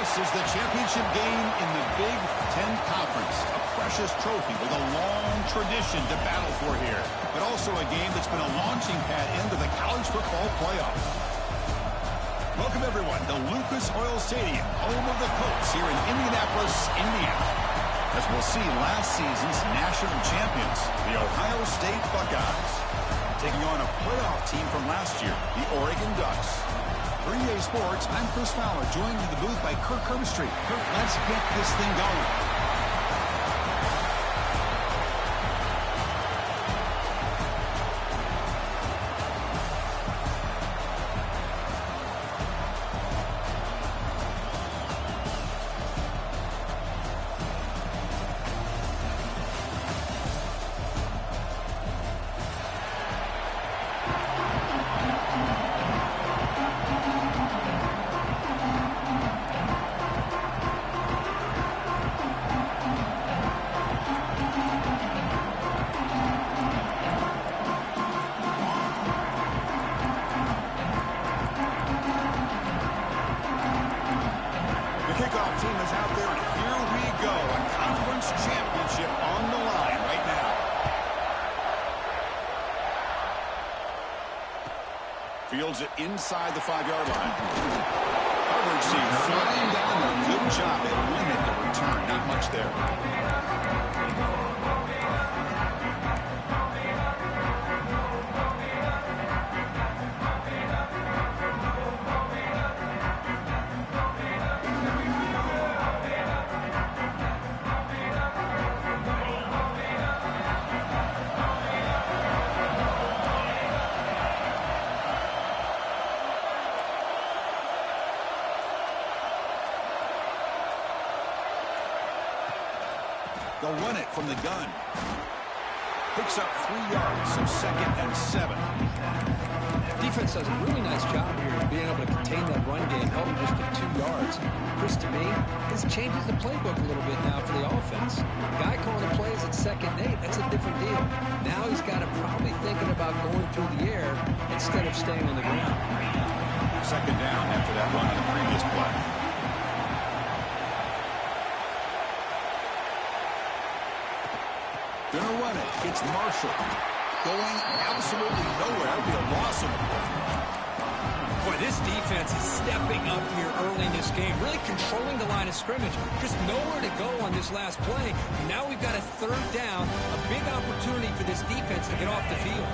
This is the championship game in the Big Ten Conference. A precious trophy with a long tradition to battle for here. But also a game that's been a launching pad into the college football playoff. Welcome, everyone, to Lucas Oil Stadium, home of the Colts here in Indianapolis, Indiana. As we'll see, last season's national champions, the Ohio State Buckeyes, taking on a playoff team from last year, the Oregon Ducks. For EA Sports, I'm Chris Fowler, joined in the booth by Kirk Herbstreit. Kirk, let's get this thing going. Fields it inside the 5-yard line. Coverage team flying down there. Good job. They limit the return. Not much there. They'll run it from the gun. Picks up 3 yards, so 2nd and 7. Defense does a really nice job here of being able to contain that run game, held him just to 2 yards. Chris, to me, this changes the playbook a little bit now for the offense. The guy calling the plays at 2nd and 8, that's a different deal. Now he's got to probably thinking about going through the air instead of staying on the ground. 2nd down after that run on the previous play. Gonna run it. It's Marshall. Going absolutely nowhere. It'll be a loss of it. Boy, this defense is stepping up here early in this game, really controlling the line of scrimmage. Just nowhere to go on this last play. Now we've got a 3rd down, a big opportunity for this defense to get off the field.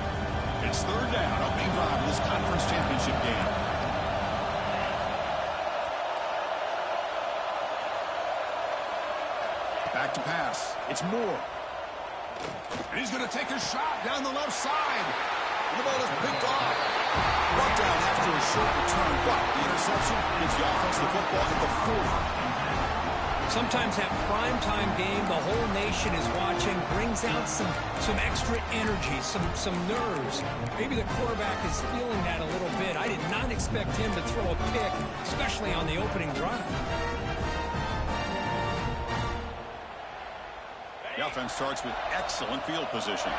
It's 3rd down, opening drive of this conference championship game. Back to pass. It's Moore. And he's going to take a shot down the left side. And the ball is picked off. Brought down after a short return, but the interception gives the offense the football at the 40. Sometimes that primetime game, the whole nation is watching, brings out some extra energy, some nerves. Maybe the quarterback is feeling that a little bit. I did not expect him to throw a pick, especially on the opening drive. The offense starts with excellent field position.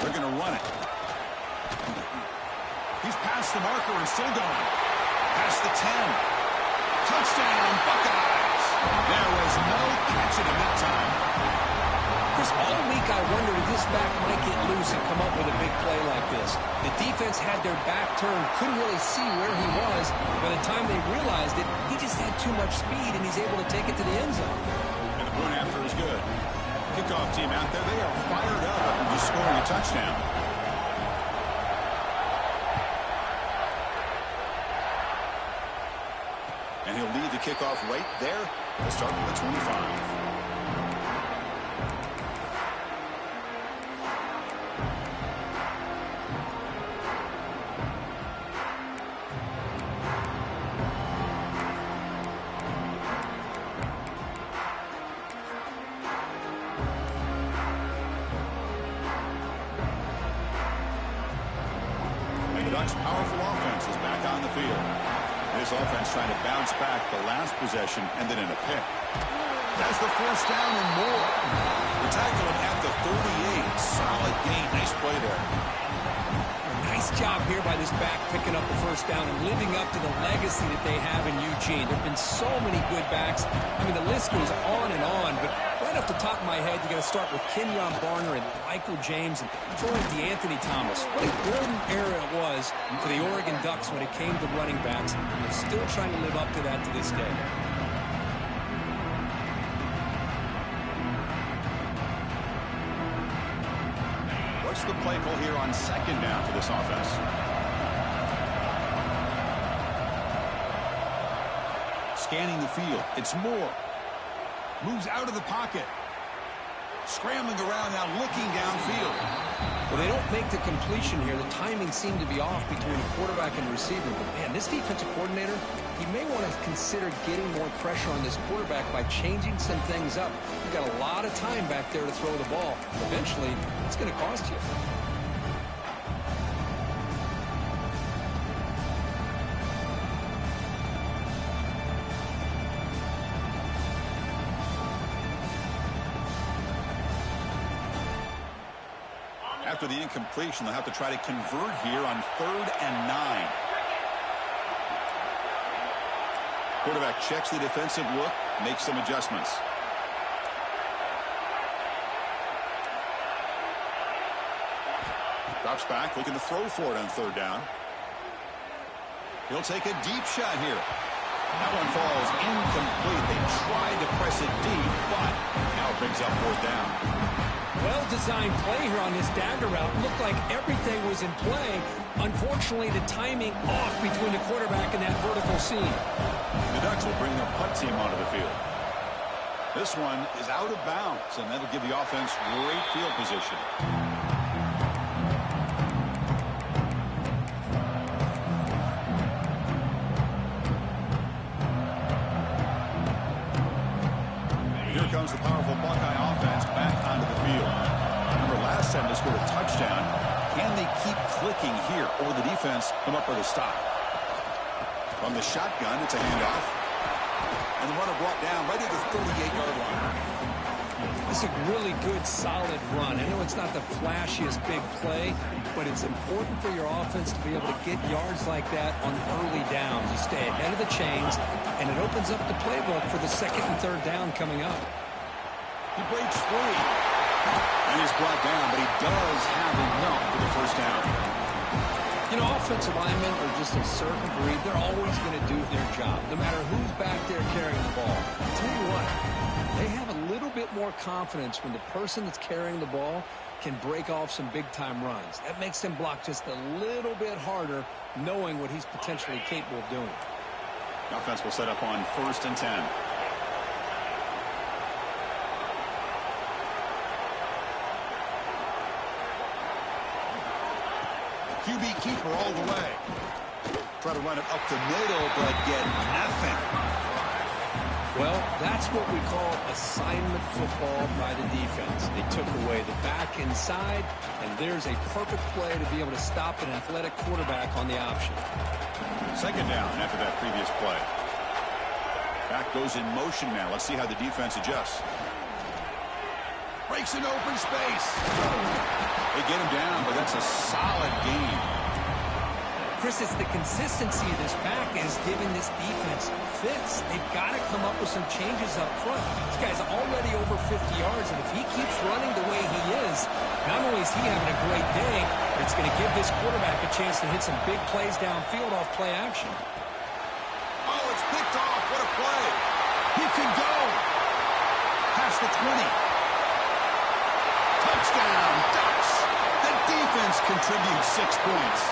They're going to run it. He's past the marker and still going. Past the 10. Touchdown, Buckeyes. There was no catching him that time. Chris, all week I wondered if this back might get loose and come up with a big play like this. The defense had their back turned, couldn't really see where he was. By the time they realized it, he just had too much speed, and he's able to take it to the end zone. And the point after is good. Kickoff team out there, they are fired up after just scoring a touchdown. And he'll lead the kickoff right there. They'll start with the 25. Ducks' powerful offense is back on the field. This offense trying to bounce back. The last possession ended in a pick. That's the first down and more. We tackle him at the 38. Solid gain. Nice play there. Nice job here by this back picking up the first down and living up to the legacy that they have in Eugene. There have been so many good backs. I mean, the list goes on and on, but right off the top of my head, you got to start with Kenyon Barner and Michael James and throw in DeAnthony Thomas. What a golden era it was for the Oregon Ducks when it came to running backs. They're still trying to live up to that to this day. What's the play call here on second down for this offense? Scanning the field. It's Moore. Moves out of the pocket. Scrambling around now, looking downfield. Well, they don't make the completion here. The timing seemed to be off between the quarterback and the receiver. But, man, this defensive coordinator, he may want to consider getting more pressure on this quarterback by changing some things up. You've got a lot of time back there to throw the ball. Eventually, it's going to cost you. After the incompletion, they'll have to try to convert here on 3rd and 9. Quarterback checks the defensive look, makes some adjustments. Drops back, looking to throw for it on 3rd down. He'll take a deep shot here. That one falls incomplete. They tried to press it deep, but now it brings up 4th down. Well-designed play here on this dagger route. Looked like everything was in play. Unfortunately, the timing off between the quarterback and that vertical seam. The Ducks will bring their punt team onto the field. This one is out of bounds, and that'll give the offense great field position. Here comes the powerful Buckeye offense back onto the field. Remember, last time they scored a touchdown. Can they keep clicking here, or the defense come up with a stop? From the shotgun, it's a handoff. And the runner brought down right at the 38-yard line. It's a really good, solid run. I know it's not the flashiest big play, but it's important for your offense to be able to get yards like that on early downs. You stay ahead of the chains, and it opens up the playbook for the 2nd and 3rd down coming up. He breaks free. And he's brought down, but he does have enough for the 1st down. You know, offensive linemen are just a certain breed. They're always going to do their job, no matter who's back there carrying the ball. I'll tell you what, they have a little bit more confidence when the person that's carrying the ball can break off some big-time runs. That makes them block just a little bit harder, knowing what he's potentially capable of doing. The offense will set up on 1st and 10. QB keeper all the way. Try to run it up the middle, but get nothing. Well, that's what we call assignment football by the defense. They took away the back inside, and there's a perfect play to be able to stop an athletic quarterback on the option. 2nd down after that previous play. Back goes in motion now. Let's see how the defense adjusts. Breaks an open space. They get him down, but that's a solid gain. Chris, it's the consistency of this back is giving this defense fits. They've got to come up with some changes up front. This guy's already over 50 yards, and if he keeps running the way he is, not only is he having a great day, but it's going to give this quarterback a chance to hit some big plays downfield off play action. Oh, it's picked off. What a play. He can go. Past the 20. Touchdown, Ducks. The defense contributes 6 points.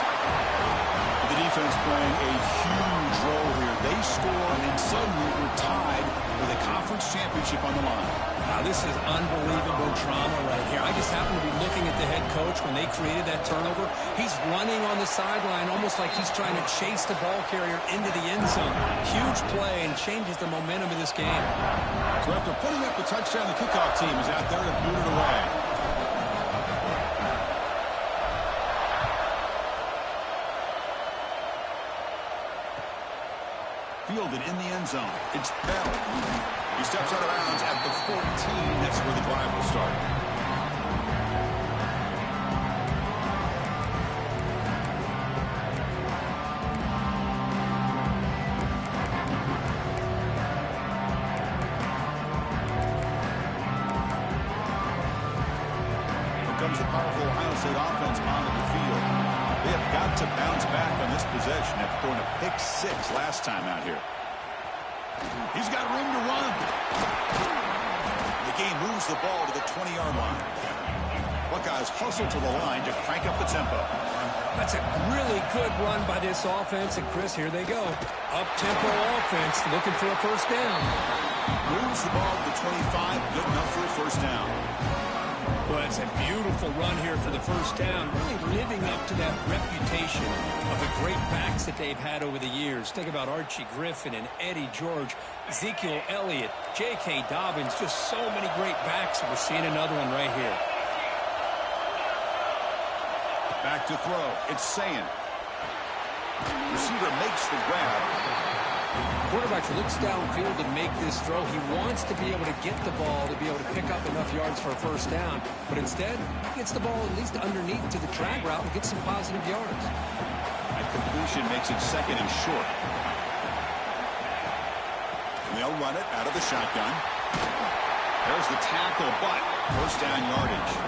The defense playing a huge role here. They score, and suddenly we're tied with a conference championship on the line. Wow, this is unbelievable drama right here. I just happen to be looking at the head coach when they created that turnover. He's running on the sideline almost like he's trying to chase the ball carrier into the end zone. Huge play and changes the momentum of this game. So after putting up the touchdown, the kickoff team is out there to boot it away. Fielded in the end zone. It's Bell. He steps out of bounds at the 14. That's where the drive will start. Here comes the powerful Ohio State offense onto the field. They have got to bounce back on this possession after throwing a pick 6 last time out here. He's got room to run. The game moves the ball to the 20-yard line. Buckeyes hustle to the line to crank up the tempo. That's a really good run by this offense. And, Chris, here they go. Up-tempo offense looking for a first down. Moves the ball to the 25. Good enough for a first down. Well, that's a beautiful run here for the first down, really living up to that reputation of the great backs that they've had over the years. Think about Archie Griffin and Eddie George, Ezekiel Elliott, J.K. Dobbins, just so many great backs, and we're seeing another one right here. Back to throw. It's Sayin. Receiver makes the grab. Quarterback looks downfield to make this throw. He wants to be able to get the ball to be able to pick up enough yards for a first down. But instead, he gets the ball at least underneath to the drag route and gets some positive yards. That completion makes it second and short. And they'll run it out of the shotgun. There's the tackle, but first down yardage.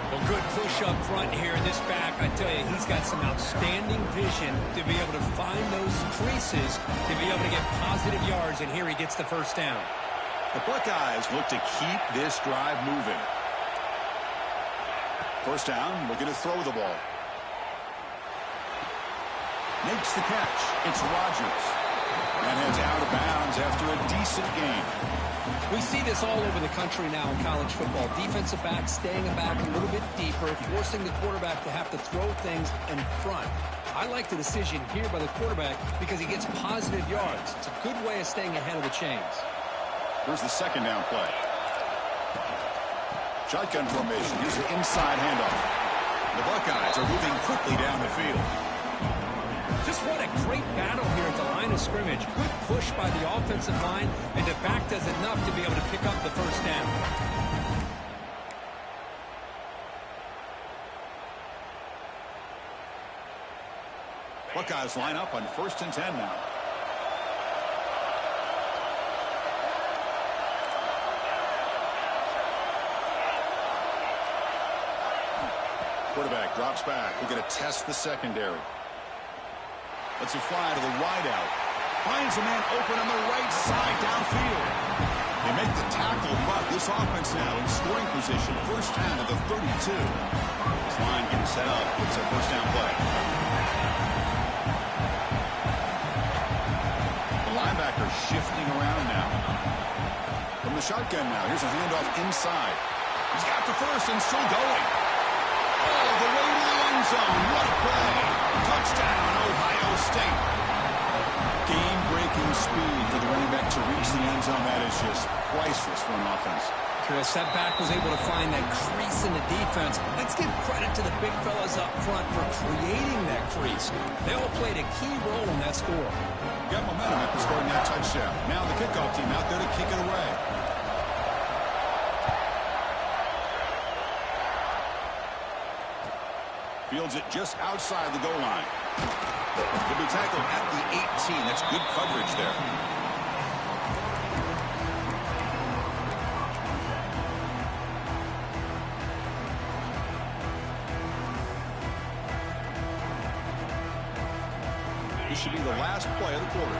Well, good push up front here in this back. I tell you, he's got some outstanding vision to be able to find those creases, to be able to get positive yards, and here he gets the first down. The Buckeyes look to keep this drive moving. First down, looking to throw the ball. Makes the catch. It's Rodgers. And heads out of bounds after a decent game. We see this all over the country now in college football. Defensive backs staying back a little bit deeper, forcing the quarterback to have to throw things in front. I like the decision here by the quarterback because he gets positive yards. It's a good way of staying ahead of the chains. Here's the second down play. Shotgun formation. Here's an inside handoff. The Buckeyes are moving quickly down the field. Just what a great battle here at the line of scrimmage. Good push by the offensive line, and the back does enough to be able to pick up the first down. Buckeyes line up on 1st and 10 now. Quarterback drops back. We're going to test the secondary. Let's it fly to the wideout. Finds a man open on the right side downfield. They make the tackle, but this offense now in scoring position. First down to the 32. This line getting set up. It's a first down play. The linebacker shifting around now. From the shotgun now. Here's a handoff inside. He's got the first and still going. All the way to the end zone. What a play. Touchdown, Ohio State. Game-breaking speed for the running back to reach the end zone. That is just priceless for an offense. Chris, that back was able to find that crease in the defense. Let's give credit to the big fellas up front for creating that crease. They all played a key role in that score. Got momentum after scoring that touchdown. Now the kickoff team out there to kick it away. Fields it just outside the goal line. He'll be tackled at the 18. That's good coverage there. This should be the last play of the quarter.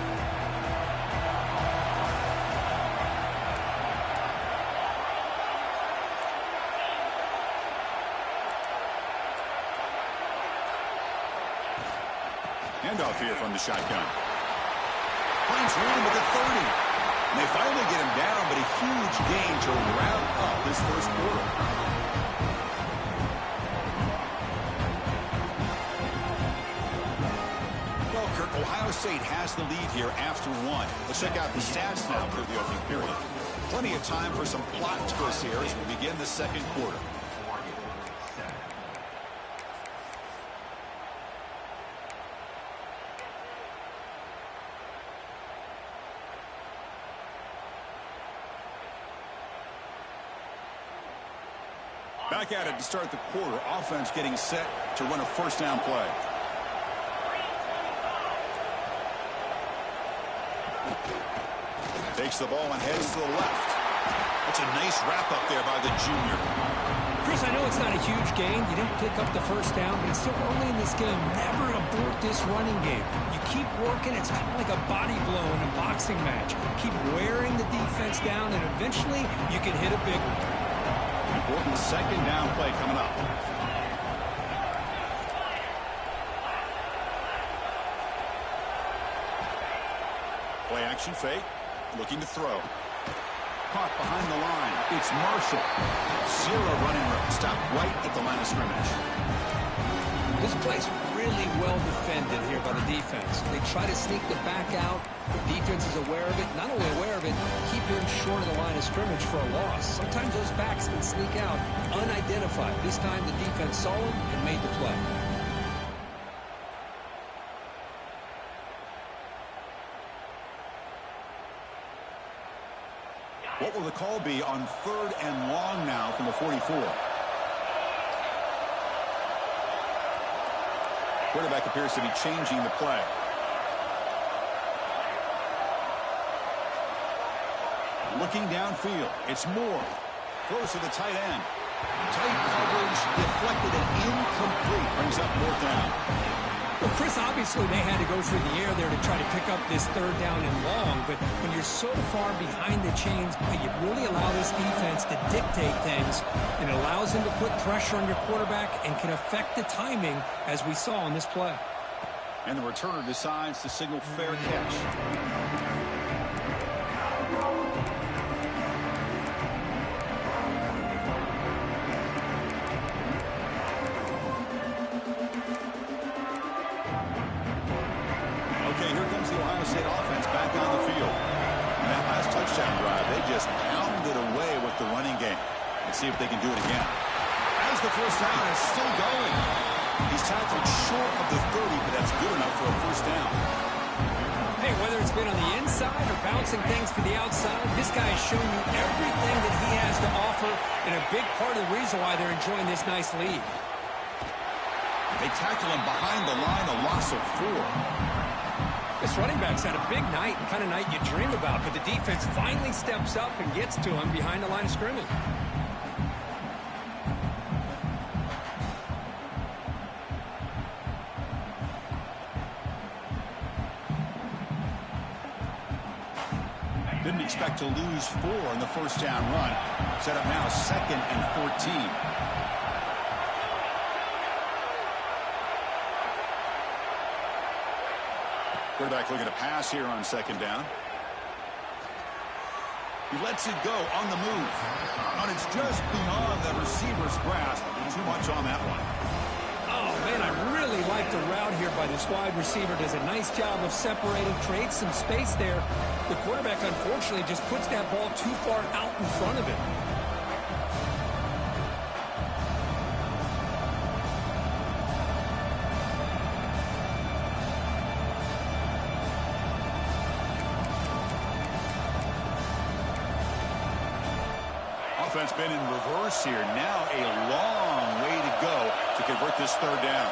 Handoff here from the shotgun. Finds room at the 30. And they finally get him down, but a huge gain to wrap up this first quarter. Well, Kirk, Ohio State has the lead here after one. Let's check out the stats now for the opening period. Plenty of time for some plot twists here as we begin the second quarter. Back at it to start the quarter. Offense getting set to run a first down play. Takes the ball and heads to the left. That's a nice wrap up there by the junior. Chris, I know it's not a huge gain. You didn't pick up the first down, but it's still early in this game. Never abort this running game. You keep working. It's kind of like a body blow in a boxing match. Keep wearing the defense down, and eventually you can hit a big one. Important second down play coming up. Play action fake. Looking to throw. Caught behind the line. It's Marshall. Zero running room. Stopped right at the line of scrimmage. This play's really well defended here by the defense. They try to sneak the back out. The defense is aware of it. Not only aware of it, keep him short of the line of scrimmage for a loss. Sometimes those backs can sneak out unidentified. This time the defense saw him and made the play. What will the call be on 3rd and long now from the 44? Quarterback appears to be changing the play. Looking downfield. It's Moore. Throws to the tight end. Tight coverage, deflected and incomplete. Brings up 4th down. Well, Chris, obviously they had to go through the air there to try to pick up this 3rd down and long, but when you're so far behind the chains, you really allow this defense to dictate things, and it allows them to put pressure on your quarterback and can affect the timing, as we saw on this play. And the returner decides to signal fair catch. State offense back on the field. And that last touchdown drive, they just pounded away with the running game. Let's see if they can do it again. As the first down is still going. He's tackled short of the 30, but that's good enough for a first down. Hey, whether it's been on the inside or bouncing things to the outside, this guy has shown you everything that he has to offer, and a big part of the reason why they're enjoying this nice lead. They tackle him behind the line, a loss of 4. This running back's had a big night, the kind of night you dream about, but the defense finally steps up and gets to him behind the line of scrimmage. Didn't expect to lose 4 in the first down run. Set up now 2nd and 14. Quarterback looking to pass here on 2nd down. He lets it go on the move. And it's just beyond the receiver's grasp. Too much on that one. Oh, man, I really like the route here by this wide receiver. Does a nice job of separating, creates some space there. The quarterback, unfortunately, just puts that ball too far out in front of him. Offense been in reverse here. Now a long way to go to convert this 3rd down.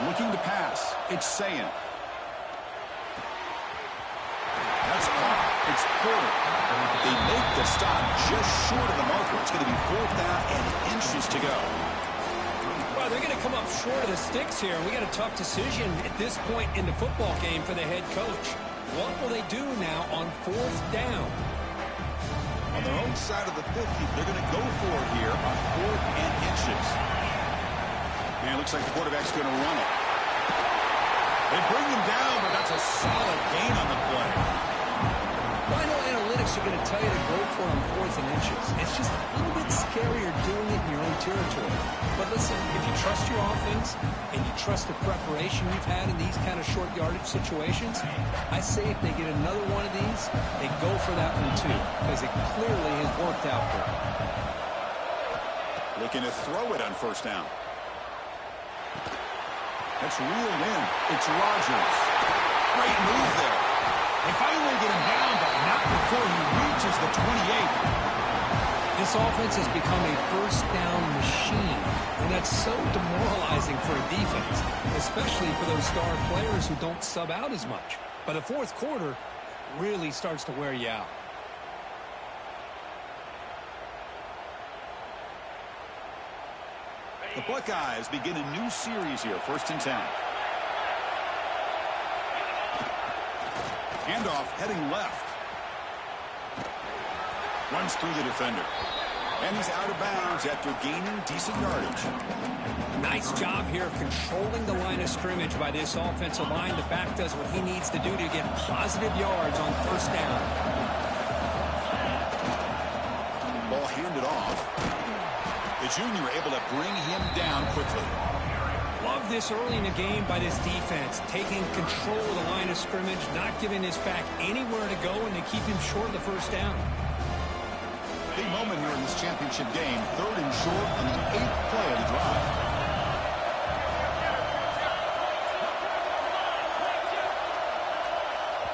Looking to pass. It's Sayan. That's caught. It's Porter. They make the stop just short of the marker. It's going to be 4th down and inches to go. Well, they're going to come up short of the sticks here. We got a tough decision at this point in the football game for the head coach. What will they do now on 4th down? On their own side of the 50, they're going to go for it here on 4th and inches. And it looks like the quarterback's going to run it. They bring him down, but that's a solid gain on the play. Well, I know analytics are going to tell you to go for it on 4th and inches. It's just a little bit scarier doing it in your own territory. But listen, if you trust your offense and you trust the preparation you've had in these kind of short yardage situations, I say if they get another one of these, they go for that one too, because it clearly has worked out for them. Looking to throw it on 1st down. That's reeled in. It's Rodgers. Great move there. They finally get him down, but not before he reaches the 28. This offense has become a first down machine, and that's so demoralizing for a defense, especially for those star players who don't sub out as much. By the fourth quarter, it really starts to wear you out. The Buckeyes begin a new series here, 1st and 10. Handoff heading left. Runs through the defender. And he's out of bounds after gaining decent yardage. Nice job here of controlling the line of scrimmage by this offensive line. The back does what he needs to do to get positive yards on 1st down. Ball handed off. The junior able to bring him down quickly. Love this early in the game by this defense, taking control of the line of scrimmage, not giving this back anywhere to go, and to keep him short of the 1st down. Big moment here in this championship game. 3rd and short on the 8th play of the drive.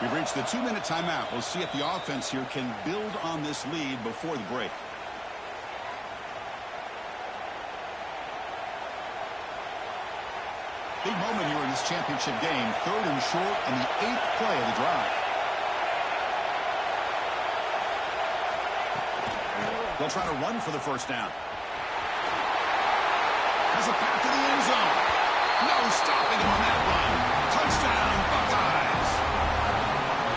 We've reached the 2-minute timeout. We'll see if the offense here can build on this lead before the break. Big moment here in this championship game. 3rd and short on the 8th play of the drive. They'll try to run for the 1st down. Has a path to the end zone. No stopping him on that run. Touchdown, Buckeyes.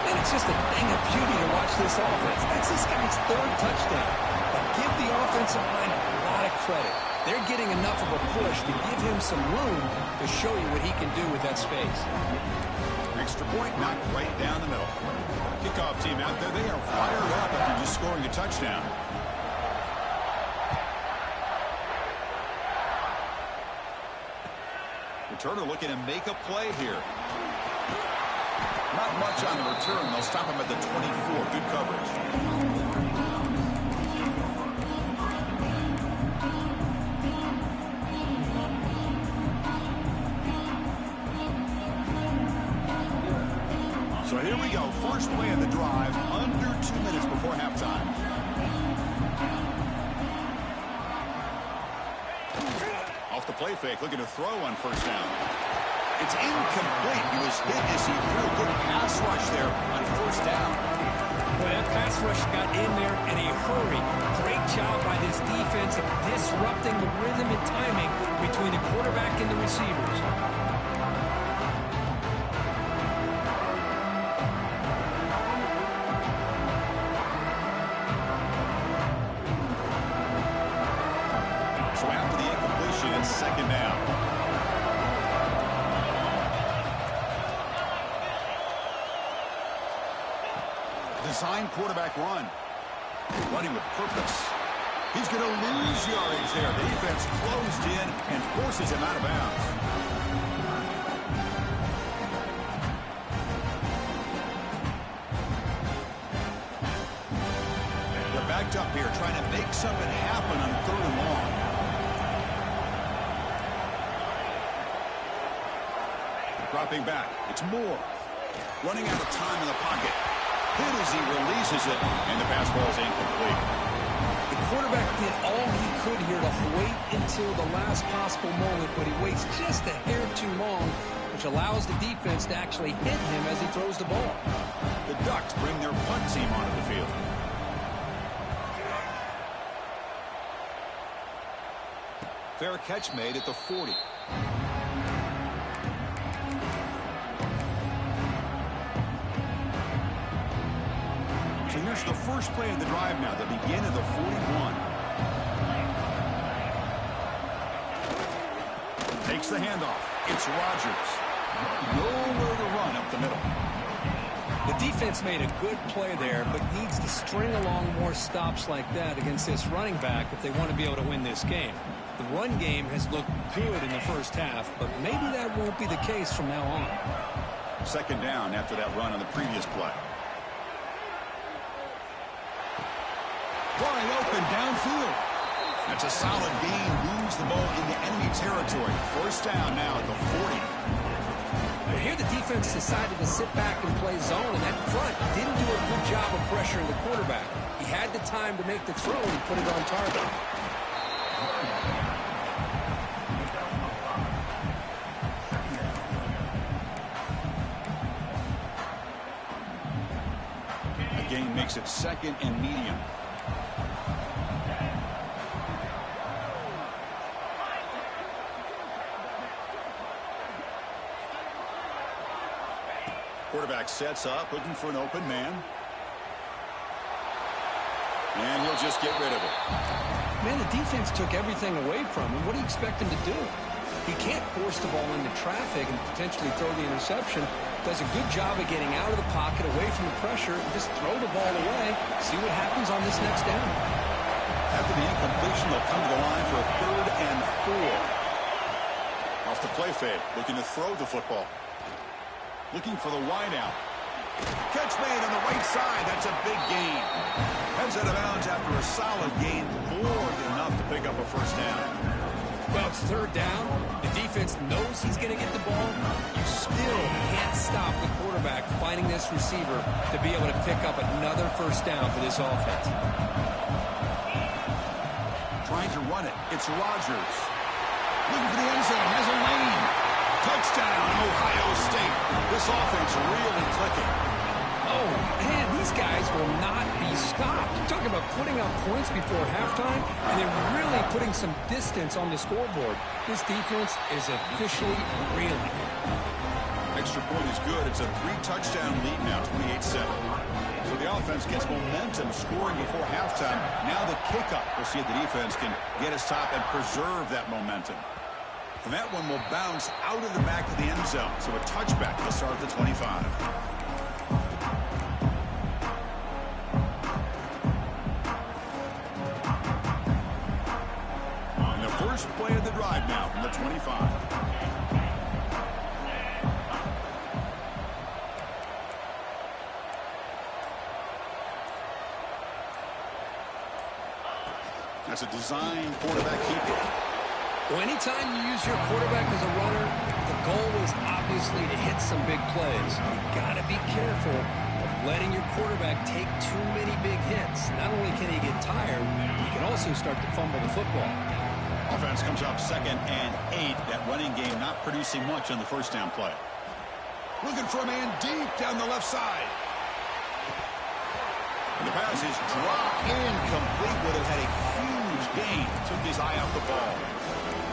And it's just a thing of beauty to watch this offense. That's this guy's 3rd touchdown. But give the offensive line a lot of credit. They're getting enough of a push to give him some room to show you what he can do with that space. Extra point knocked right down the middle. Kickoff team out there. They are fired up after just scoring a touchdown. Returner looking to make a play here. Not much on the return. They'll stop him at the 24. Good coverage. So here we go. First play of the drive. Under 2 minutes before halftime. Off the play fake, looking to throw on 1st down. It's incomplete. He was hit as he threw a good pass rush there on 1st down. Boy, that pass rush got in there in a hurry. Great job by this defense of disrupting the rhythm and timing between the quarterback and the receivers. So after the incompletion, it's 2nd down. Design quarterback run. Running with purpose. He's going to lose yardage there. The defense closed in and forces him out of bounds. They're backed up here trying to make something happen on 3rd and long. Dropping back. It's Moore. Running out of time in the pocket. Hit as he releases it, and the pass ball is incomplete. The quarterback did all he could here to wait until the last possible moment, but he waits just a hair too long, which allows the defense to actually hit him as he throws the ball. The Ducks bring their punt team onto the field. Fair catch made at the 40. So here's the first play of the drive now, the begin of the 41. Takes the handoff. It's Rodgers. Nowhere to run up the middle. The defense made a good play there, but needs to string along more stops like that against this running back if they want to be able to win this game. The run game has looked good in the first half, but maybe that won't be the case from now on. 2nd down after that run on the previous play. Wide open downfield. That's a solid gain. Moves the ball into enemy territory. 1st down now at the 40. Well, here the defense decided to sit back and play zone, and that front didn't do a good job of pressuring the quarterback. He had the time to make the throw, and he put it on target. The game makes it 2nd and medium. Quarterback sets up, looking for an open man. And he'll just get rid of it. Man, the defense took everything away from him. What do you expect him to do? He can't force the ball into traffic and potentially throw the interception. Does a good job of getting out of the pocket, away from the pressure, and just throw the ball away. See what happens on this next down. After the incompletion, they'll come to the line for a 3rd and 4. Off the play fake, looking to throw the football. Looking for the wideout. Catch made on the right side. That's a big gain. Heads out of bounds after a solid gain. More than enough to pick up a 1st down. Well, it's 3rd down. The defense knows he's going to get the ball. You still can't stop the quarterback finding this receiver to be able to pick up another 1st down for this offense. Trying to run it. It's Rodgers. Looking for the end zone. Has a lane. Touchdown, Ohio State. This offense really clicking. Oh, man, these guys will not be stopped. You're talking about putting up points before halftime, and they're really putting some distance on the scoreboard. This defense is officially reeling. Extra point is good. It's a 3-touchdown lead now, 28-7. So the offense gets momentum scoring before halftime. Now the kickoff. We'll see if the defense can get a stop and preserve that momentum. And that one will bounce out of the back of the end zone. So a touchback will start at the 25. And the first play of the drive now from the 25. That's a design quarterback keeper. Well, anytime you use your quarterback as a runner, the goal is obviously to hit some big plays. You've got to be careful of letting your quarterback take too many big hits. Not only can he get tired, he can also start to fumble the football. Offense comes up 2nd and 8. That running game not producing much on the 1st down play. Looking for a man deep down the left side. And the pass is dropped incomplete. Would have had a huge gain. Took his eye off the ball.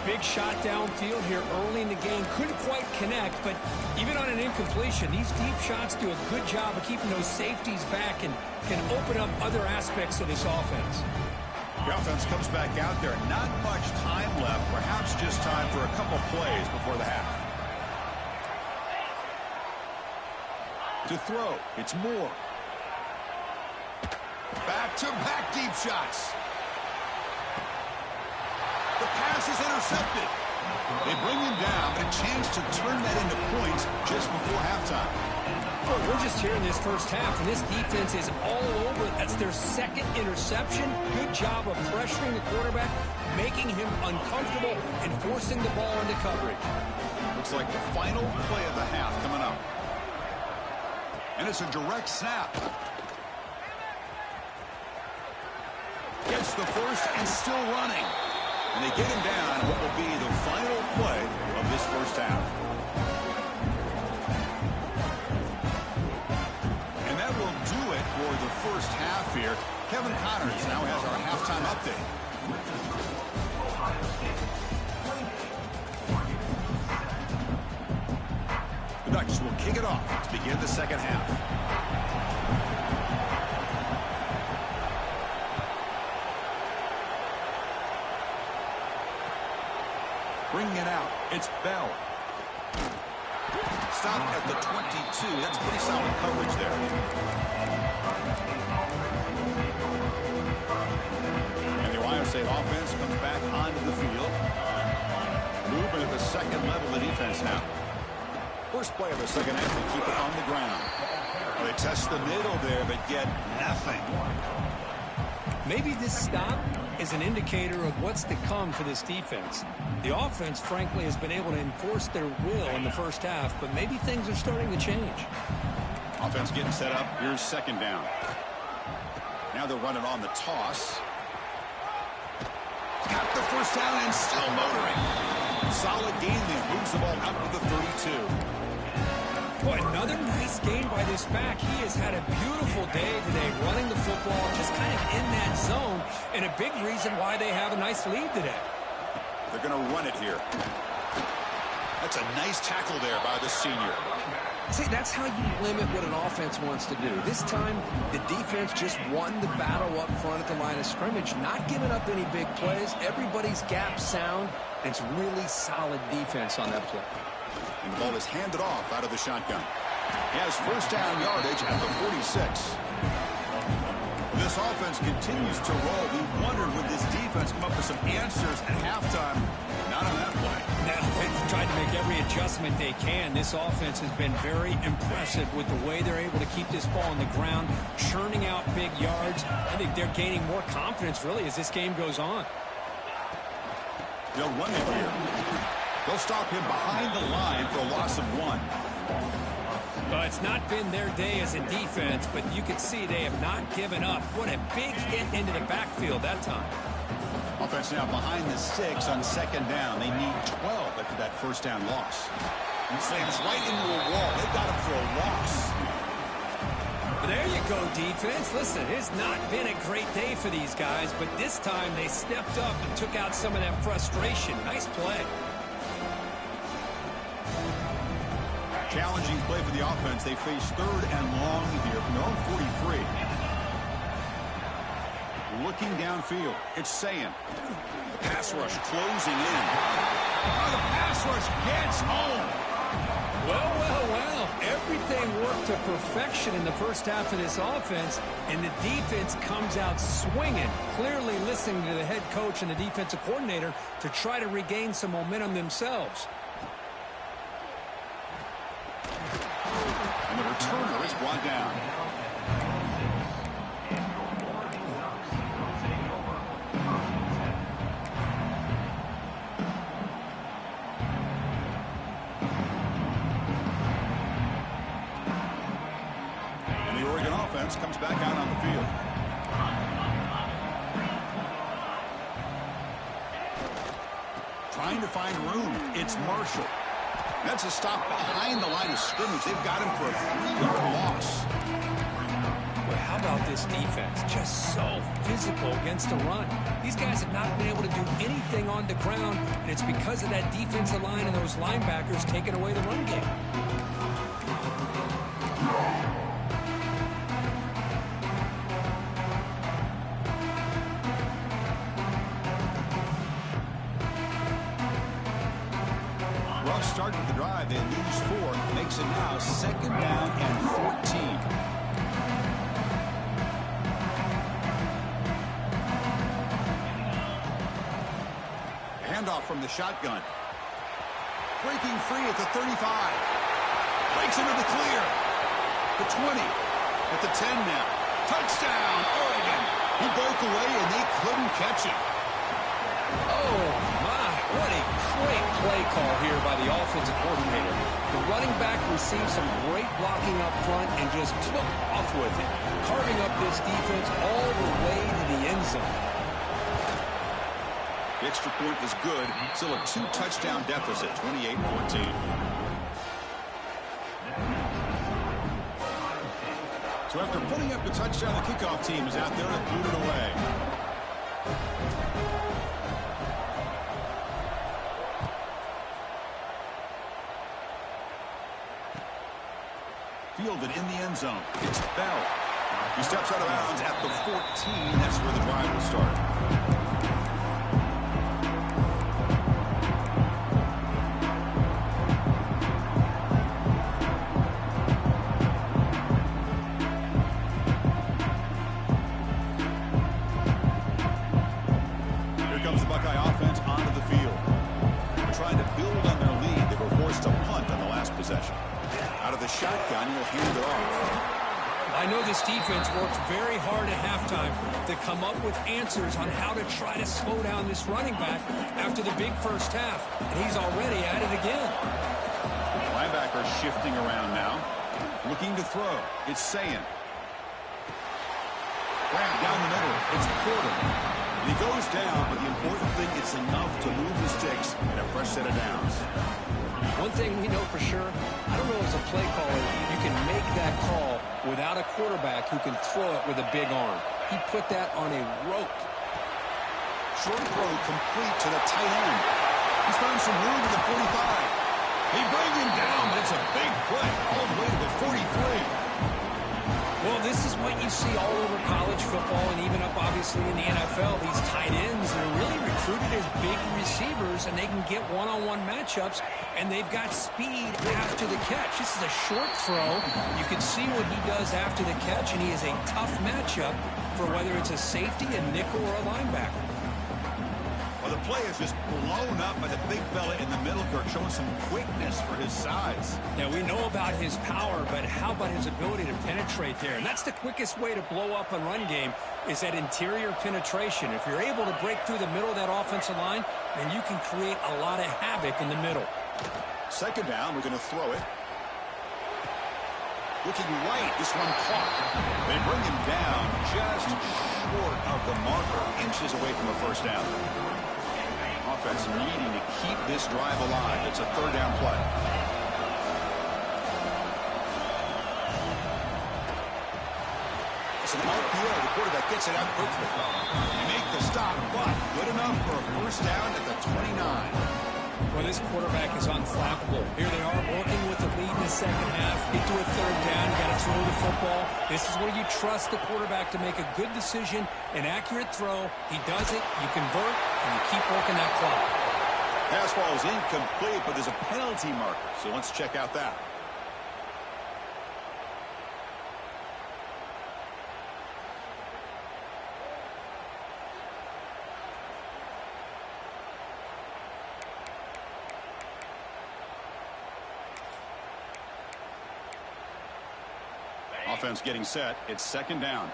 Big shot downfield here early in the game. Couldn't quite connect, but even on an incompletion, these deep shots do a good job of keeping those safeties back and can open up other aspects of this offense. The offense comes back out there. Not much time left. Perhaps just time for a couple plays before the half. To throw, it's Moore. Back-to-back deep shots. The pass is intercepted. They bring him down, but a chance to turn that into points just before halftime. Well, we're just here in this 1st half, and this defense is all over it. That's their 2nd interception. Good job of pressuring the quarterback, making him uncomfortable, and forcing the ball into coverage. Looks like the final play of the half coming up. And it's a direct snap. Gets the first and still running. And they get him down what will be the final play of this 1st half. And that will do it for the 1st half here. Kevin Connors now has our halftime update. The Ducks will kick it off to begin the 2nd half. Bringing it out, it's Bell. Stopped at the 22. That's pretty solid coverage there. And the Ohio State offense comes back onto the field. Movement at the 2nd level of the defense now. First play of the 2nd half, they keep it on the ground. Well, they test the middle there, but get nothing. Maybe this stop is an indicator of what's to come for this defense. The offense, frankly, has been able to enforce their will in the first half, but maybe things are starting to change. Offense getting set up. Here's second down. Now they're running on the toss. Got the first down and still motoring. Solid gain there. Moves the ball out to the 32. Boy, another nice game by this back. He has had a beautiful day today running the football, just kind of in that zone, and a big reason why they have a nice lead today. They're going to run it here. That's a nice tackle there by the senior. See, that's how you limit what an offense wants to do. This time, the defense just won the battle up front at the line of scrimmage, not giving up any big plays. Everybody's gap sound, and it's really solid defense on that play. And the ball is handed off out of the shotgun. He has first down yardage at the 46. This offense continues to roll. We wondered, would this defense come up with some answers at halftime? Not on that play. No, they've tried to make every adjustment they can. This offense has been very impressive with the way they're able to keep this ball on the ground, churning out big yards. I think they're gaining more confidence, really, as this game goes on. They'll run it here. They'll stop him behind the line for a loss of 1. Well, it's not been their day as a defense, but you can see they have not given up. What a big hit into the backfield that time. Offense now behind the 6 on second down. They need 12 after that first down loss. And slams right into a wall. They've got him for a loss. But there you go, defense. Listen, it's not been a great day for these guys, but this time they stepped up and took out some of that frustration. Nice play. Challenging play for the offense. They face third and long here from their own 43. Looking downfield. It's Sayin. The pass rush closing in. Oh, the pass rush gets home. Well, well, well. Everything worked to perfection in the first half of this offense, and the defense comes out swinging, clearly listening to the head coach and the defensive coordinator to try to regain some momentum themselves. And the returner is brought down. And the Oregon offense comes back out on the field. Trying to find room. It's Marshall. That's a stop behind the line of scrimmage. They've got him for a 3-yard loss. Well, how about this defense? Just so physical against the run. These guys have not been able to do anything on the ground, and it's because of that defensive line and those linebackers taking away the run game. Start with the drive. They lose 4. Makes it now second down and 14. Handoff from the shotgun. Breaking free at the 35. Breaks into the clear. The 20. At the 10 now. Touchdown, Oregon. He broke away and they couldn't catch him. Oh, my. What a great play call here by the offensive coordinator. The running back received some great blocking up front and just took off with it, carving up this defense all the way to the end zone. The extra point is good. Still a 2-touchdown deficit, 28-14. So after putting up the touchdown, the kickoff team is out there and boot it away. Fielded in the end zone. It's Bell. He steps out of bounds at the 14. That's where the drive will start. Here comes the Buckeye offense onto the field. They're trying to build on their lead. They were forced to punt on the last possession. Out of the shotgun, he'll hand it off. I know this defense worked very hard at halftime to come up with answers on how to try to slow down this running back after the big first half. And he's already at it again. Linebacker shifting around now. Looking to throw. It's Sayin. Grab down the middle. It's Porter. And he goes down, but the important thing, it's enough to move the sticks and a fresh set of downs. One thing we know for sure, I don't know as a play caller, you can make that call without a quarterback who can throw it with a big arm. He put that on a rope. Short throw complete to the tight end. He's found some room at the 45. He brings him down, but it's a big play all the way to the 43. Well, this is what you see all over college football and even up, obviously, in the NFL. These tight ends are really recruited as big receivers, and they can get one-on-one matchups, and they've got speed after the catch. This is a short throw. You can see what he does after the catch, and he is a tough matchup for whether it's a safety, a nickel, or a linebacker. Well, the play is just blown up by the big fella in the middle, Kirk, showing some quickness for his size. Now, we know about his power, but how about his ability to penetrate there? And that's the quickest way to blow up a run game is that interior penetration. If you're able to break through the middle of that offensive line, then you can create a lot of havoc in the middle. Second down, we're going to throw it. Looking right, this one caught. They bring him down just short of the marker, inches away from a first down. Offense needing to keep this drive alive. It's a third down play. So the RPO, the quarterback gets it out quickly. They make the stop, but good enough for a first down at the 29. Well, this quarterback is unflappable. Here they are working with the lead in the second half. Get to a third down. You got to throw the football. This is where you trust the quarterback to make a good decision, an accurate throw. He does it, you convert, and you keep working that clock. Pass ball is incomplete, but there's a penalty marker, so let's check out that. Offense getting set. It's second down.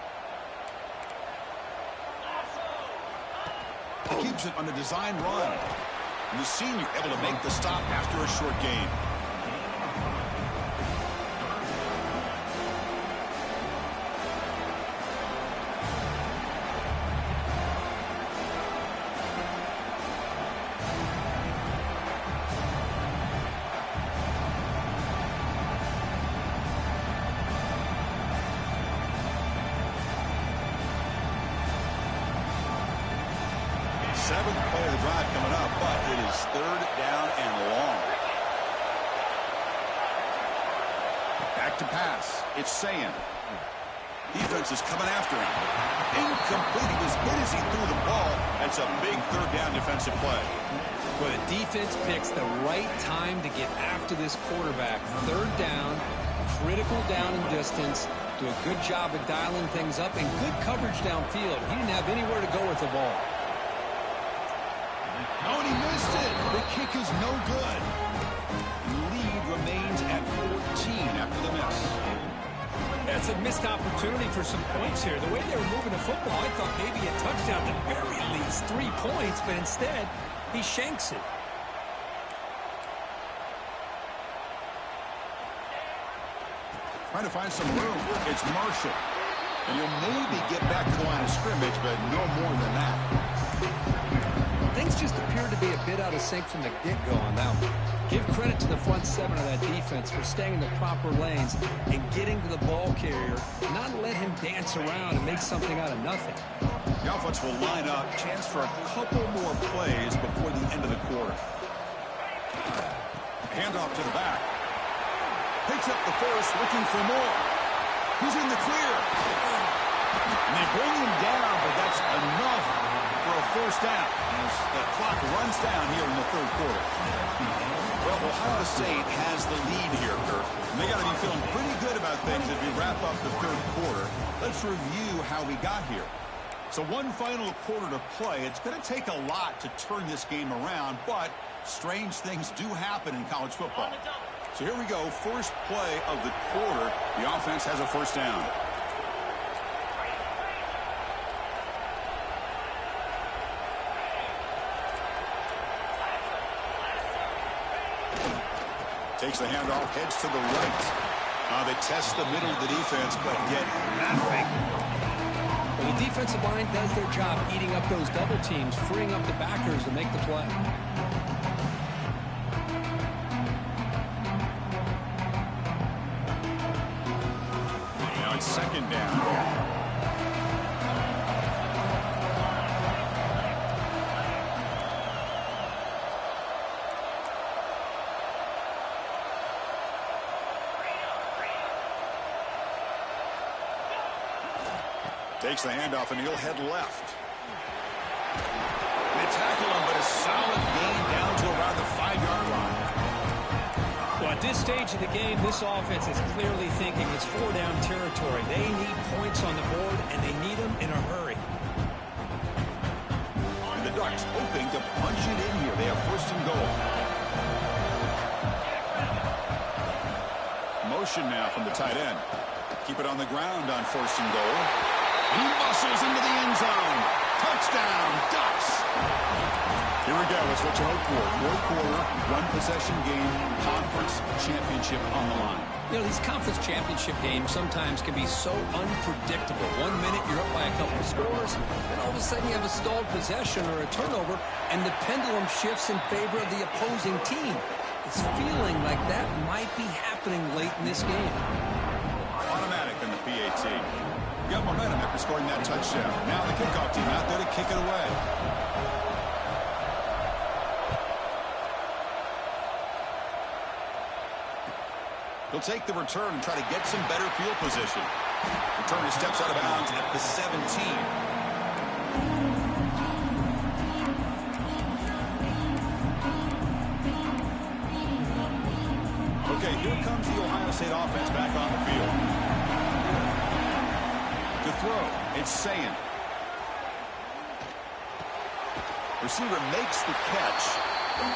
He keeps it on a design run. And the senior able to make the stop after a short gain. Seventh play of the drive coming up, but it is third down and long. Back to pass. It's Sayin. Defense is coming after him. Incomplete. He was hit as he threw the ball. That's a big third down defensive play. Well, the defense picks the right time to get after this quarterback. Third down, critical down and distance. Do a good job of dialing things up and good coverage downfield. He didn't have anywhere to go with the ball. Oh, and he missed it. The kick is no good. Lead remains at 14 after the miss. That's a missed opportunity for some points here. The way they were moving the football, I thought maybe a touchdown, at the very least 3 points, but instead, he shanks it. Trying to find some room. It's Marshall. And he'll maybe get back to the line of scrimmage, but no more than that. Things just appeared to be a bit out of sync from the get-go on that one. Give credit to the front seven of that defense for staying in the proper lanes and getting to the ball carrier, not let him dance around and make something out of nothing. The offense will line up. Chance for a couple more plays before the end of the quarter. Handoff to the back. Picks up the first, looking for more. He's in the clear. And they bring him down, but that's enough for a first down as the clock runs down here in the third quarter. Well, Ohio State has the lead here, Kirk. And they got to be feeling pretty good about things as we wrap up the third quarter. Let's review how we got here. So one final quarter to play. It's going to take a lot to turn this game around, but strange things do happen in college football. So here we go, first play of the quarter. The offense has a first down. Takes the handoff, heads to the right. They test the middle of the defense, but get nothing. Well, the defensive line does their job eating up those double teams, freeing up the backers to make the play. Now it's second down. Takes the handoff, and he'll head left. They tackle him, but a solid gain down to around the 5-yard line. Well, at this stage of the game, this offense is clearly thinking it's 4-down territory. They need points on the board, and they need them in a hurry. And the Ducks hoping to punch it in here. They have first and goal. Motion now from the tight end. Keep it on the ground on first and goal. He muscles into the end zone. Touchdown, Ducks. Here we go. It's what you hope for. Fourth quarter, one-possession game, conference championship on the line. You know, these conference championship games sometimes can be so unpredictable. 1 minute you're up by a couple of scores, and all of a sudden you have a stalled possession or a turnover, and the pendulum shifts in favor of the opposing team. It's feeling like that might be happening late in this game. Automatic in the PAT. Got momentum after scoring that touchdown. Now the kickoff team out there to kick it away. He'll take the return and try to get some better field position. Returner steps out of bounds at the 17. Okay, here comes the Ohio State offense back on the field. To throw, it's Sayin. Receiver makes the catch.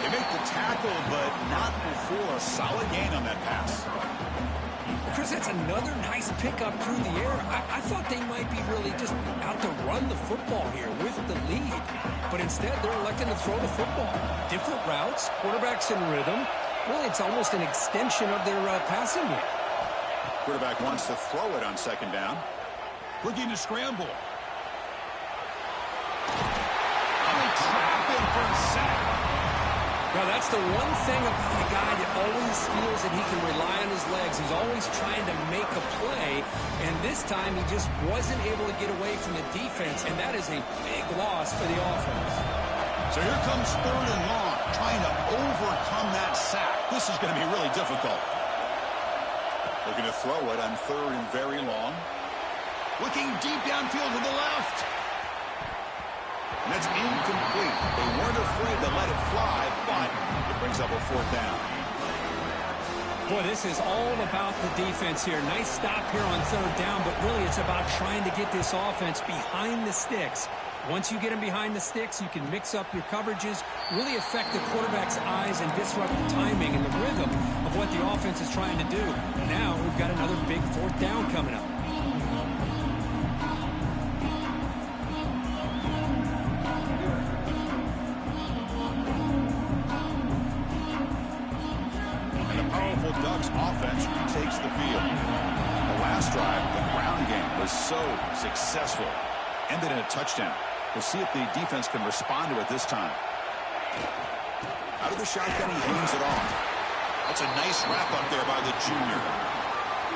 They make the tackle, but not before a solid gain on that pass. Chris, that's another nice pickup through the air. I thought they might be really just out to run the football here with the lead. But instead, they're electing to throw the football. Different routes, quarterbacks in rhythm. Really, it's almost an extension of their passing game. Quarterback wants to throw it on second down. Looking to scramble. And they trap him for a sack. Now, that's the one thing about a guy that always feels that he can rely on his legs. He's always trying to make a play, and this time he just wasn't able to get away from the defense, and that is a big loss for the offense. So here comes third and long, trying to overcome that sack. This is going to be really difficult. Looking to throw it on third and very long. Looking deep downfield to the left. And that's incomplete. They weren't afraid to let it fly, but it brings up a fourth down. Boy, this is all about the defense here. Nice stop here on third down, but really it's about trying to get this offense behind the sticks. Once you get them behind the sticks, you can mix up your coverages, really affect the quarterback's eyes and disrupt the timing and the rhythm of what the offense is trying to do. Now we've got another big fourth down coming up. Ducks offense takes the field. The last drive, the ground game, was so successful. Ended in a touchdown. We'll see if the defense can respond to it this time. Out of the shotgun, he hands it off. That's a nice wrap up there by the junior.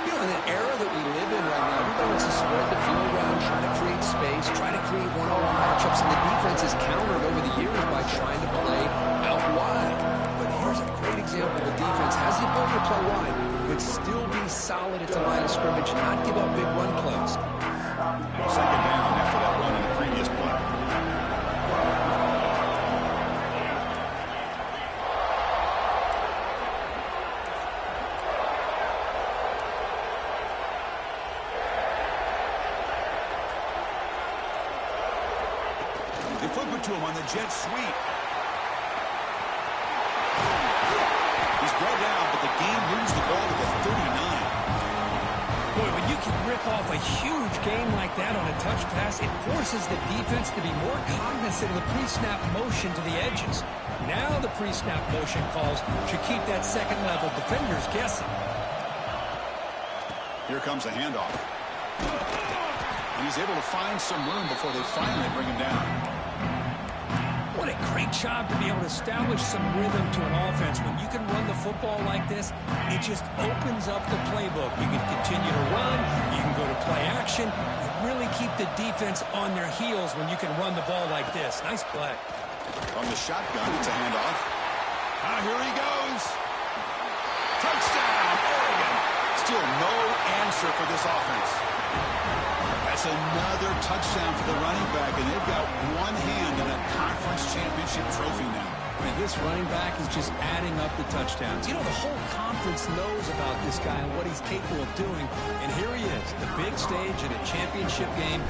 You know, in the era that we live in right now, everybody wants to spread the field around, try to create space, try to create one-on-one matchups, and the defense is countered over the years by trying to play out wide. But here's a great example of a defense has the ability to play wide, but still be solid at the line of scrimmage, not give up big run plays. Second down after that run in the previous play. They flip it to him on the jet sweep. He's brought down, but the game moves the ball to the 39. Boy, when you can rip off a huge gain like that on a touch pass, it forces the defense to be more cognizant of the pre-snap motion to the edges. Now the pre-snap motion calls should keep that second-level defenders guessing. Here comes a handoff. And he's able to find some room before they finally bring him down. What a great job to be able to establish some rhythm to an offense. When you can run the football like this, it just opens up the playbook. You can continue to run. You can go to play action. You really keep the defense on their heels when you can run the ball like this. Nice play. From the shotgun, it's a handoff. Here he goes. Touchdown, Oregon. Still no answer for this offense. That's another touchdown for the running back, and they've got one hand in a conference championship trophy now. And this running back is just adding up the touchdowns. You know, the whole conference knows about this guy and what he's capable of doing. And here he is, the big stage in a championship game,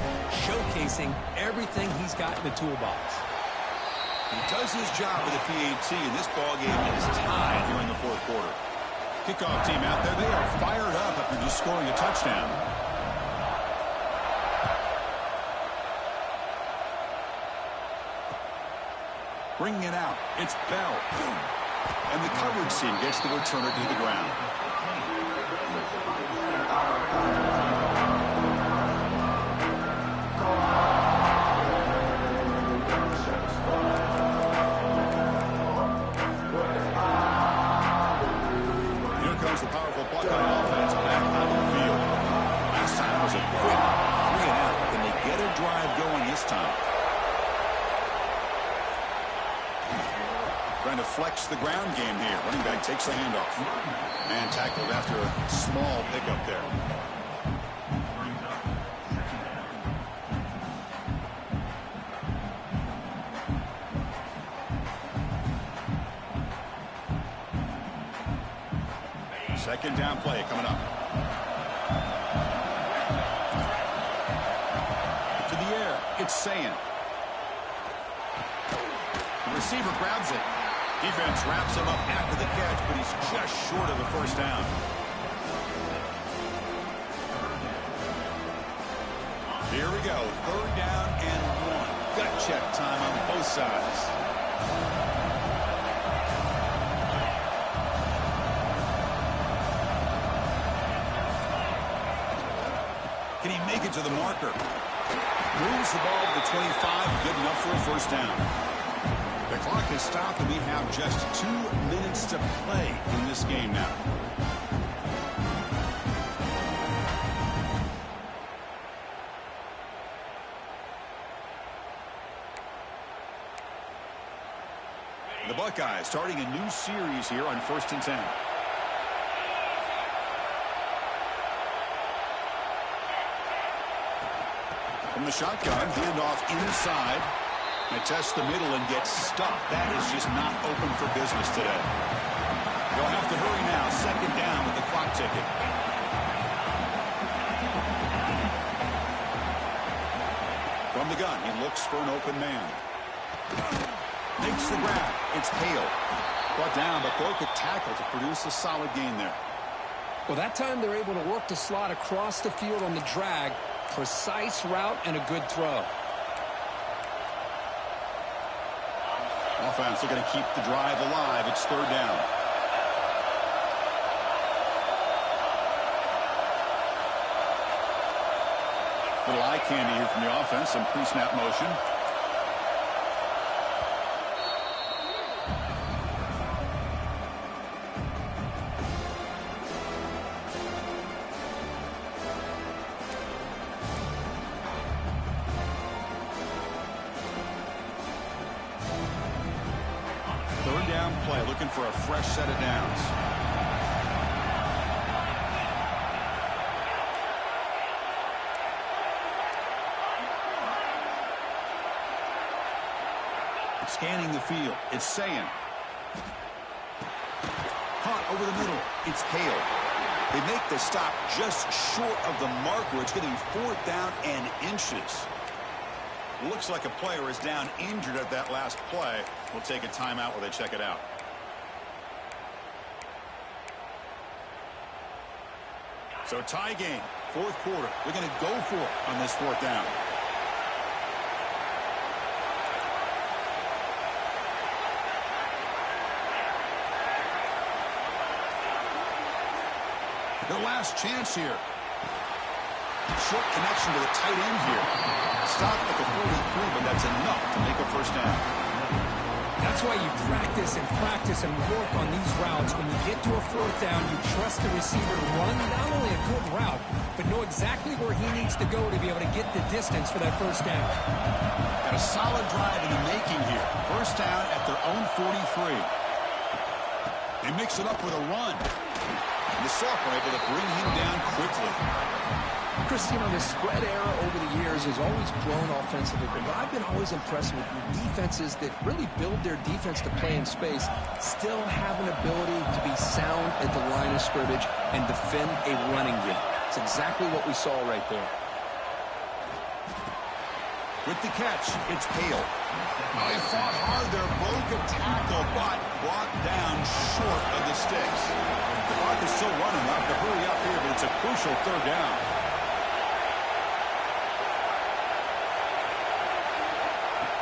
showcasing everything he's got in the toolbox. He does his job with the PAT, and this ballgame is tied here in the fourth quarter. Kickoff team out there. They are fired up after just scoring a touchdown. Bringing it out. It's Bell. And the coverage team gets the returner to the ground. Here comes the powerful Buckeye offense back out of the field. Last time was a quick 3-and-out. Can they get a drive going this time? Trying to flex the ground game here. Running back takes the handoff. And tackled after a small pickup there. Second down play coming up. To the air. It's Sayin. The receiver grabs it. Defense wraps him up after the catch, but he's just short of the first down. Here we go. Third down and 1. Gut check time on both sides. Can he make it to the marker? Moves the ball to the 25. Good enough for a first down. The clock has stopped, and we have just 2 minutes to play in this game now. The Buckeyes starting a new series here on 1st and 10. From the shotgun, handoff inside. They test the middle and get stuffed. That is just not open for business today. They'll have to hurry now. Second down with the clock ticking. From the gun, he looks for an open man. Makes the grab. It's Hale. Brought down, but broke a tackle to produce a solid gain there. Well, that time they're able to work the slot across the field on the drag. Precise route and a good throw. Offense looking to keep the drive alive. It's third down. Little eye candy here from the offense. Some pre-snap motion. Third down play, looking for a fresh set of downs. Scanning the field, it's Sayin. Caught over the middle, it's Hale. They make the stop just short of the marker. It's getting 4th down and inches. Looks like a player is down injured at that last play. We'll take a timeout while they check it out. So tie game, fourth quarter. They're going to go for it on this fourth down. Their last chance here. Short connection to the tight end here. Stop at the 43, but that's enough to make a first down. That's why you practice and work on these routes. When you get to a fourth down, you trust the receiver to run not only a good route, but know exactly where he needs to go to be able to get the distance for that first down. Got a solid drive in the making here. First down at their own 43. They mix it up with a run. And the sophomore able to bring him down quickly. Chris, you know, the spread era over the years has always grown offensively, but I've been always impressed with defenses that really build their defense to play in space, still have an ability to be sound at the line of scrimmage and defend a running game. It's exactly what we saw right there. With the catch, it's Hale. Oh, he fought hard there, broke a tackle, but brought down short of the sticks. The clock is still running. They'll have to hurry up here, but it's a crucial third down.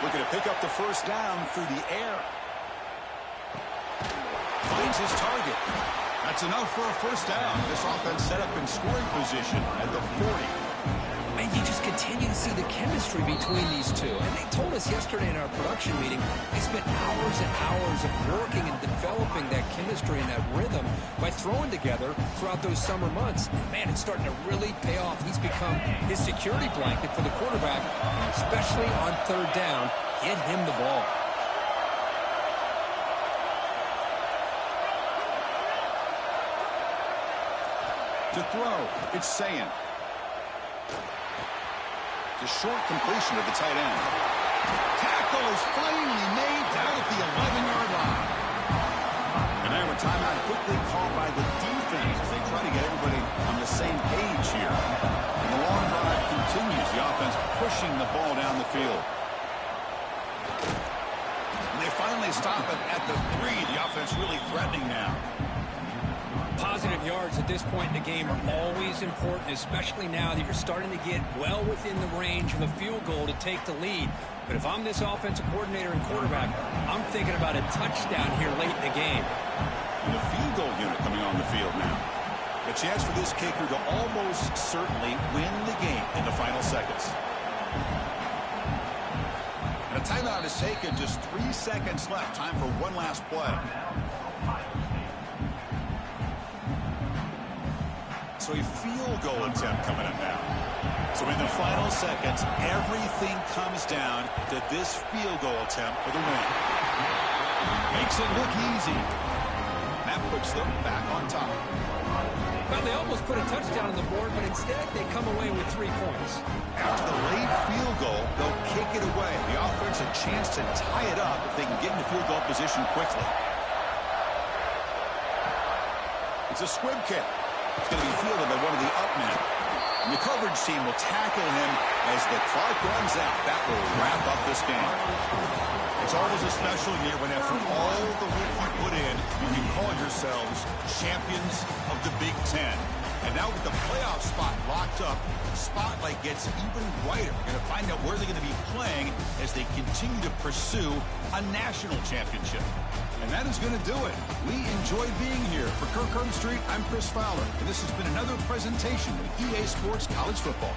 Looking to pick up the first down through the air. Finds his target. That's enough for a first down. This offense set up in scoring position at the 40. And you just continue to see the chemistry between these two. And they told us yesterday in our production meeting, they spent hours and hours of working and developing that chemistry and that rhythm by throwing together throughout those summer months. And man, it's starting to really pay off. He's become his security blanket for the quarterback, and especially on third down. Get him the ball. To throw, it's Sayin. The short completion of the tight end. Tackle is finally made down at the 11-yard line. And now a timeout quickly called by the defense as they try to get everybody on the same page here. And the long drive continues. The offense pushing the ball down the field. And they finally stop it at the 3. The offense really threatening now. Positive yards at this point in the game are always important, especially now that you're starting to get well within the range of a field goal to take the lead. But if I'm this offensive coordinator and quarterback, I'm thinking about a touchdown here late in the game. And the field goal unit coming on the field now. A chance for this kicker to almost certainly win the game in the final seconds. And a timeout is taken, just 3 seconds left. Time for one last play. So a field goal attempt coming up now. So in the final seconds, everything comes down to this field goal attempt for the win. Makes it look easy. That puts them back on top. Well, they almost put a touchdown on the board, but instead they come away with 3 points. After the late field goal, they'll kick it away. The offense a chance to tie it up if they can get into field goal position quickly. It's a squib kick. It's going to be fielded by one of the up men. And the coverage team will tackle him as the clock runs out. That will wrap up this game. It's always a special year when after all the work you put in, you can call yourselves champions of the Big Ten. And now with the playoff spot locked up, the spotlight gets even brighter. We're going to find out where they're going to be playing as they continue to pursue a national championship. And that is going to do it. We enjoyed being here. For Kirk Street, I'm Chris Fowler, and this has been another presentation of EA Sports College Football.